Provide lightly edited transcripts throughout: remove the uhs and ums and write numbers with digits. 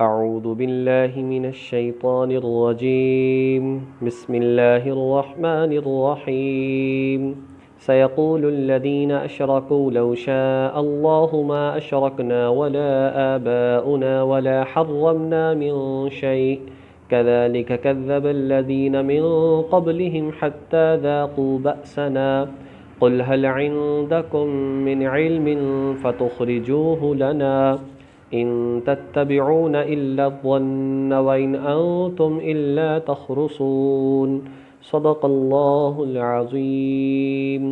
أعوذ بالله من الشيطان الرجيم بسم الله الرحمن الرحيم سيقول الذين أشركوا لو شاء الله ما أشركنا ولا آباؤنا ولا حرمنا من شيء كذلك كذب الذين من قبلهم حتى ذاقوا بأسنا قل هل عندكم من علم فتخرجوه لنا إن تتبعون إلا الظن وإن أنتم إلا تخرصون صدق الله العظيم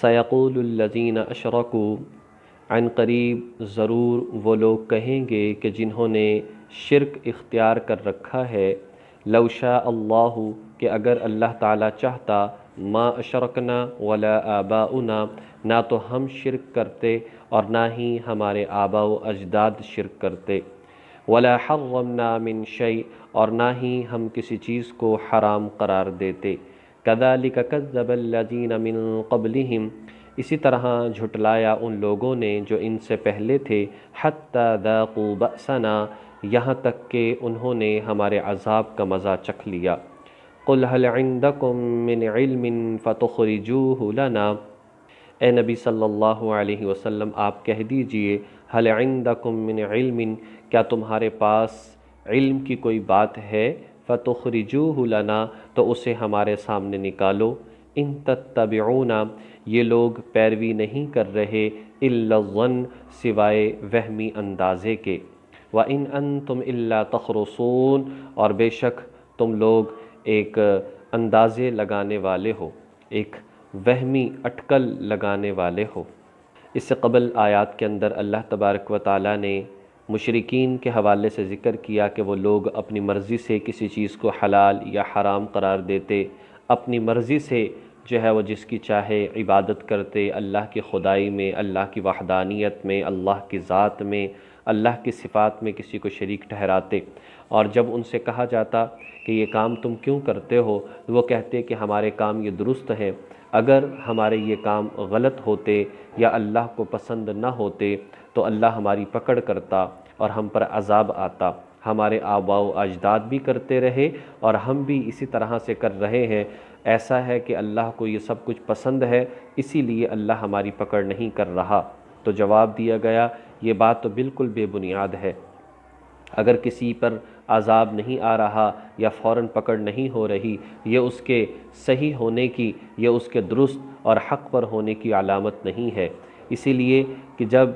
سيقول الذين أشركوا عن قریب ضرور وہ لوگ کہیں گے کہ جنہوں نے شرک اختیار کر رکھا ہے، لو شاء اللہ کہ اگر اللہ تعالیٰ چاہتا، ما اشرکنا ولا آباؤنا نہ تو ہم شرک کرتے اور نہ ہی ہمارے آبا و اجداد شرک کرتے، ولا حرمنا من شیء اور نہ ہی ہم کسی چیز کو حرام قرار دیتے، کذالک کذب الذین من قبلہم اسی طرح جھٹلایا ان لوگوں نے جو ان سے پہلے تھے، حتی ذاقوا بأسنا یہاں تک کہ انہوں نے ہمارے عذاب کا مزہ چکھ لیا۔ قل هل عندکم من علم فتخرجوه لنا اے نبی صلی اللہ علیہ وسلم آپ کہہ دیجئے، حل عندکم من علم کیا تمہارے پاس علم کی کوئی بات ہے، فتخرجوہ لنا تو اسے ہمارے سامنے نکالو، ان تتبعون یہ لوگ پیروی نہیں کر رہے، الا الظن سوائے وہمی اندازے کے، وَإِنْ أَنْتُمْ إِلَّا تَخْرُصُونَ اور بے شک تم لوگ ایک اندازے لگانے والے ہو، ایک وہمی اٹکل لگانے والے ہو۔ اس سے قبل آیات کے اندر اللہ تبارک و تعالیٰ نے مشرکین کے حوالے سے ذکر کیا کہ وہ لوگ اپنی مرضی سے کسی چیز کو حلال یا حرام قرار دیتے، اپنی مرضی سے جو ہے وہ جس کی چاہے عبادت کرتے، اللہ کی خدائی میں، اللہ کی وحدانیت میں، اللہ کی ذات میں، اللہ کی صفات میں کسی کو شریک ٹھہراتے، اور جب ان سے کہا جاتا کہ یہ کام تم کیوں کرتے ہو، وہ کہتے کہ ہمارے کام یہ درست ہیں، اگر ہمارے یہ کام غلط ہوتے یا اللہ کو پسند نہ ہوتے تو اللہ ہماری پکڑ کرتا اور ہم پر عذاب آتا۔ ہمارے آباء و اجداد بھی کرتے رہے اور ہم بھی اسی طرح سے کر رہے ہیں، ایسا ہے کہ اللہ کو یہ سب کچھ پسند ہے، اسی لیے اللہ ہماری پکڑ نہیں کر رہا۔ تو جواب دیا گیا یہ بات تو بالکل بے بنیاد ہے، اگر کسی پر عذاب نہیں آ رہا یا فوراً پکڑ نہیں ہو رہی، یہ اس کے صحیح ہونے کی، یہ اس کے درست اور حق پر ہونے کی علامت نہیں ہے۔ اسی لیے کہ جب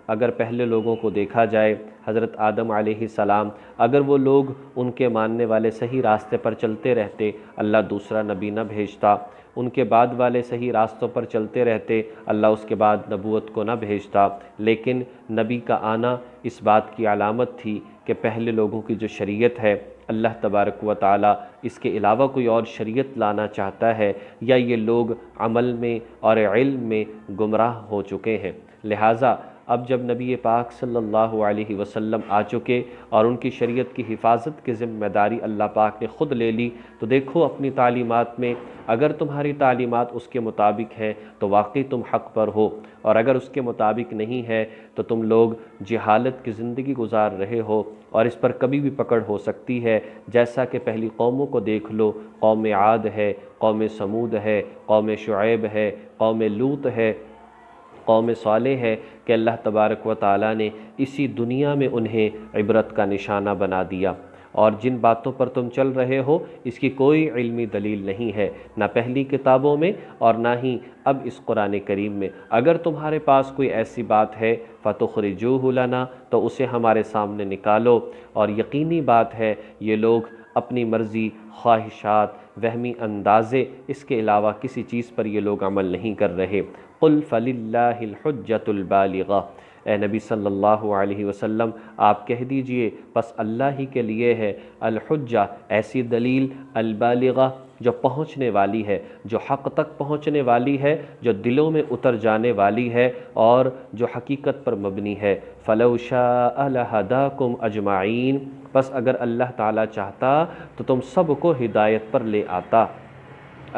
اگر پہلے لوگوں کو دیکھا جائے، حضرت آدم علیہ السلام، اگر وہ لوگ ان کے ماننے والے صحیح راستے پر چلتے رہتے، اللہ دوسرا نبی نہ بھیجتا، ان کے بعد والے صحیح راستوں پر چلتے رہتے، اللہ اس کے بعد نبوت کو نہ بھیجتا، لیکن نبی کا آنا اس بات کی علامت تھی کہ پہلے لوگوں کی جو شریعت ہے، اللہ تبارک و تعالیٰ اس کے علاوہ کوئی اور شریعت لانا چاہتا ہے، یا یہ لوگ عمل میں اور علم میں گمراہ ہو چکے ہیں۔ لہٰذا اب جب نبی پاک صلی اللہ علیہ وسلم آ چکے اور ان کی شریعت کی حفاظت کی ذمہ داری اللہ پاک نے خود لے لی، تو دیکھو اپنی تعلیمات میں اگر تمہاری تعلیمات اس کے مطابق ہیں تو واقعی تم حق پر ہو، اور اگر اس کے مطابق نہیں ہے تو تم لوگ جہالت کی زندگی گزار رہے ہو، اور اس پر کبھی بھی پکڑ ہو سکتی ہے، جیسا کہ پہلی قوموں کو دیکھ لو، قوم عاد ہے، قوم سمود ہے، قوم شعیب ہے، قوم لوط ہے، قوم صالح ہے، کہ اللہ تبارک و تعالیٰ نے اسی دنیا میں انہیں عبرت کا نشانہ بنا دیا، اور جن باتوں پر تم چل رہے ہو اس کی کوئی علمی دلیل نہیں ہے، نہ پہلی کتابوں میں اور نہ ہی اب اس قرآن کریم میں۔ اگر تمہارے پاس کوئی ایسی بات ہے فَتُخْرِجُوهُ لَنَا تو اسے ہمارے سامنے نکالو، اور یقینی بات ہے یہ لوگ اپنی مرضی، خواہشات، وہمی اندازے، اس کے علاوہ کسی چیز پر یہ لوگ عمل نہیں کر رہے۔ قُلْ فَلِلَّهِ الْحُجَّةُ الْبَالِغَةُ اے نبی صلی اللہ علیہ وسلم آپ کہہ دیجئے بس اللہ ہی کے لیے ہے الحجہ، ایسی دلیل، البالغہ جو پہنچنے والی ہے، جو حق تک پہنچنے والی ہے، جو دلوں میں اتر جانے والی ہے، اور جو حقیقت پر مبنی ہے۔ فَلَوْ شَاءَ لَهَدَاكُمْ أَجْمَعِينَ بس اگر اللہ تعالیٰ چاہتا تو تم سب کو ہدایت پر لے آتا،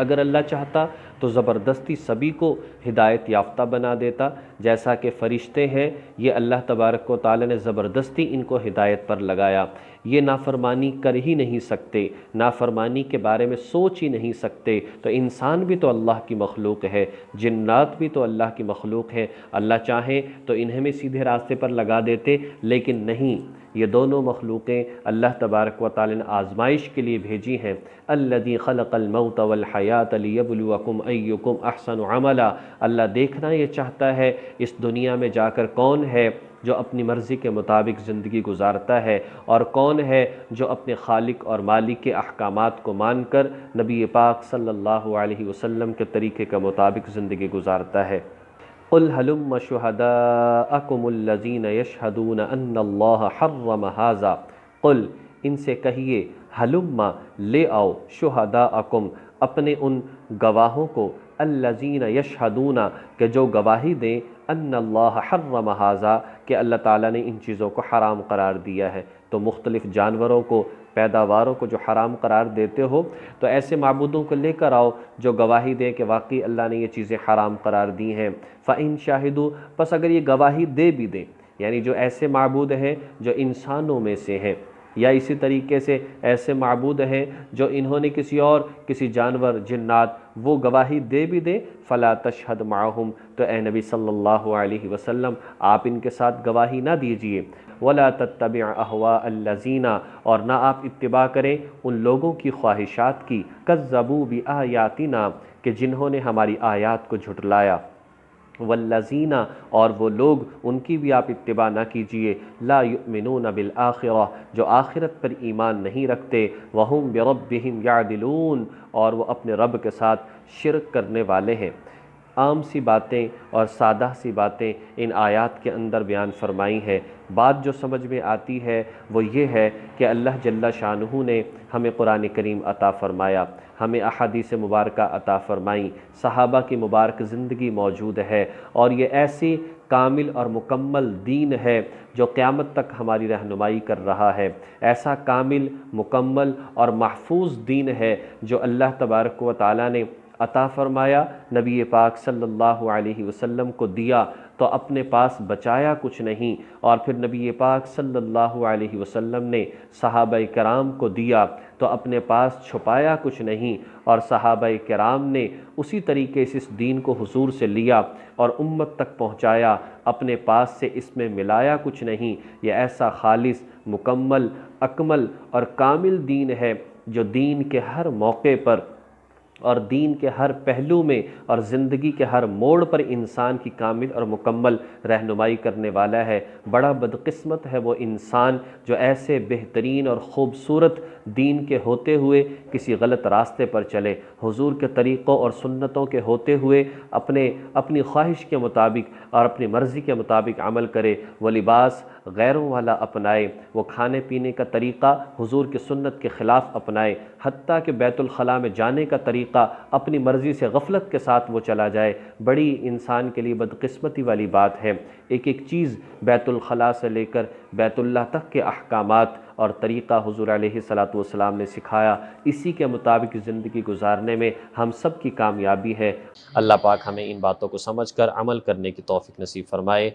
اگر اللہ چاہتا تو زبردستی سبھی کو ہدایت یافتہ بنا دیتا، جیسا کہ فرشتے ہیں یہ اللہ تبارک و تعالی نے زبردستی ان کو ہدایت پر لگایا، یہ نافرمانی کر ہی نہیں سکتے، نافرمانی کے بارے میں سوچ ہی نہیں سکتے، تو انسان بھی تو اللہ کی مخلوق ہے، جنات بھی تو اللہ کی مخلوق ہے، اللہ چاہیں تو انہیں بھی سیدھے راستے پر لگا دیتے، لیکن نہیں، یہ دونوں مخلوقیں اللہ تبارک و تعالی نے آزمائش کے لیے بھیجی ہیں۔ الذی خلق الموت والحیات لیبلوکم ایکم احسن عملا، اللہ دیکھنا یہ چاہتا ہے اس دنیا میں جا کر کون ہے جو اپنی مرضی کے مطابق زندگی گزارتا ہے، اور کون ہے جو اپنے خالق اور مالک کے احکامات کو مان کر نبی پاک صلی اللہ علیہ وسلم کے طریقے کے مطابق زندگی گزارتا ہے۔ قل هلم شہداءکم الذین یشہدون ان اللہ حرم ھذا، قل ان سے کہیے، ہلم لے آؤ، شہداءکم اپنے ان گواہوں کو، الذین یشہدون کہ جو گواہی دیں، ان اللہ حرم ھذا کہ اللہ تعالیٰ نے ان چیزوں کو حرام قرار دیا ہے۔ تو مختلف جانوروں کو، پیداواروں کو جو حرام قرار دیتے ہو، تو ایسے معبودوں کو لے کر آؤ جو گواہی دے کہ واقعی اللہ نے یہ چیزیں حرام قرار دی ہیں۔ فَإِن شَاہِدُوا، پس اگر یہ گواہی دے بھی دیں، یعنی جو ایسے معبود ہیں جو انسانوں میں سے ہیں، یا اسی طریقے سے ایسے معبود ہیں جو انہوں نے کسی جانور، جنات، وہ گواہی دے بھی دیں، فَلَا تَشْهَدْ مَعَهُمْ، تو اے نبی صلی اللہ علیہ وسلم آپ ان کے ساتھ گواہی نہ دیجئے۔ وَلَا تَتَّبِعْ أَهْوَاءَ الَّذِينَ، اور نہ آپ اتباع کریں ان لوگوں کی خواہشات کی، كَذَّبُوا بِآيَاتِنَا کہ جنہوں نے ہماری آیات کو جھٹلایا، والذین، اور وہ لوگ ان کی بھی آپ اتباع نہ کیجئے، لا یؤمنون بالآخرہ جو آخرت پر ایمان نہیں رکھتے، وہم بربہم یعدلون اور وہ اپنے رب کے ساتھ شرک کرنے والے ہیں۔ عام سی باتیں اور سادہ سی باتیں ان آیات کے اندر بیان فرمائی ہیں۔ بات جو سمجھ میں آتی ہے وہ یہ ہے کہ اللہ جل شانہ نے ہمیں قرآن کریم عطا فرمایا، ہمیں احادیث مبارکہ عطا فرمائیں، صحابہ کی مبارک زندگی موجود ہے، اور یہ ایسی کامل اور مکمل دین ہے جو قیامت تک ہماری رہنمائی کر رہا ہے، ایسا کامل، مکمل اور محفوظ دین ہے جو اللہ تبارک و تعالی نے عطا فرمایا، نبی پاک صلی اللہ علیہ وسلم کو دیا تو اپنے پاس بچایا کچھ نہیں، اور پھر نبی پاک صلی اللہ علیہ وسلم نے صحابہ کرام کو دیا تو اپنے پاس چھپایا کچھ نہیں، اور صحابہ کرام نے اسی طریقے سے اس دین کو حضور سے لیا اور امت تک پہنچایا، اپنے پاس سے اس میں ملایا کچھ نہیں۔ یہ ایسا خالص، مکمل، اکمل اور کامل دین ہے جو دین کے ہر موقع پر اور دین کے ہر پہلو میں اور زندگی کے ہر موڑ پر انسان کی کامل اور مکمل رہنمائی کرنے والا ہے۔ بڑا بدقسمت ہے وہ انسان جو ایسے بہترین اور خوبصورت دین کے ہوتے ہوئے کسی غلط راستے پر چلے، حضور کے طریقوں اور سنتوں کے ہوتے ہوئے اپنی خواہش کے مطابق اور اپنی مرضی کے مطابق عمل کرے، وہ لباس غیروں والا اپنائے، وہ کھانے پینے کا طریقہ حضور کی سنت کے خلاف اپنائے، حتیٰ کہ بیت الخلاء میں جانے کا طریقہ اپنی مرضی سے غفلت کے ساتھ وہ چلا جائے۔ بڑی انسان کے لیے بدقسمتی والی بات ہے۔ ایک ایک چیز بیت الخلاء سے لے کر بیت اللہ تک کے احکامات اور طریقہ حضور علیہ السلام نے سکھایا، اسی کے مطابق زندگی گزارنے میں ہم سب کی کامیابی ہے۔ اللہ پاک ہمیں ان باتوں کو سمجھ کر عمل کرنے کی توفیق نصیب فرمائے۔